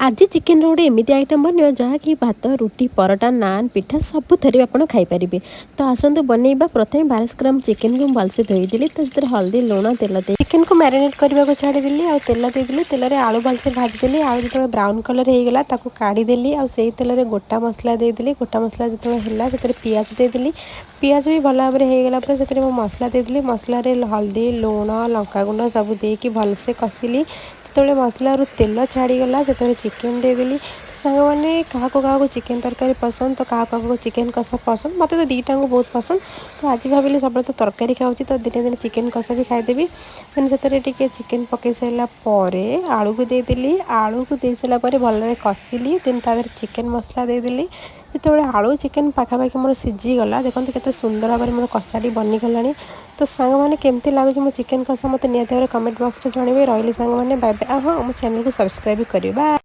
आज चिकेन गोटे एमती आइटम बन जहाँकि भात रुटी परोटा नान पिठा सबुथे आप खाईपारे। तो आसतु बनइबा। प्रथम 1200 ग्राम चिकेन को भलसे धोईदेली। तो से हल्दी लुण तेल दे चिकेन को मैरिनेट करने को छाड़देली। आ तेल देदेली। तेल आलू भलसे भाजीदेली। आलू जो ब्राउन कलर होगा ताको काढ़ीदेली। आई तेल गोटा मसला देदेली। गोटा मसला जो है से पियाज देदेली। पियाज भी भल भाव में होगला से मसला देदेली। मसला हल्दी लुण लंकागुंड सब देकी भलसे कषिली। जो मसला तेल छाड़ीगला से चिकेन देदेली। सांग मैंने क्या चिकेन तरकारी पसंद तो क्या चिकेन कषा पसंद मत तो दीटा को बहुत पसंद। तो आज भाविली सब तो तरकारी खाऊँ तो दिने दिने चिकेन कषा भी खाईदेवी। मैंने से चिकेन पकई सारापर आलू को देदेली। आलू को दे सारापर भल कषिली। देन तादेह चिकेन मसला देदेली। जो आलू चिकेन पाखापाखि मोर सीझीगला देखो केते सुंदर भाव में मोर कषाटी बनीगला। तो सांग मैंने केमती लगुच मो चिकेन कषा मत निहत कमेंट बॉक्स में जनइबे। रही सांग मैंने बाय बाय। हाँ मो चैनल को सब्सक्राइब करें।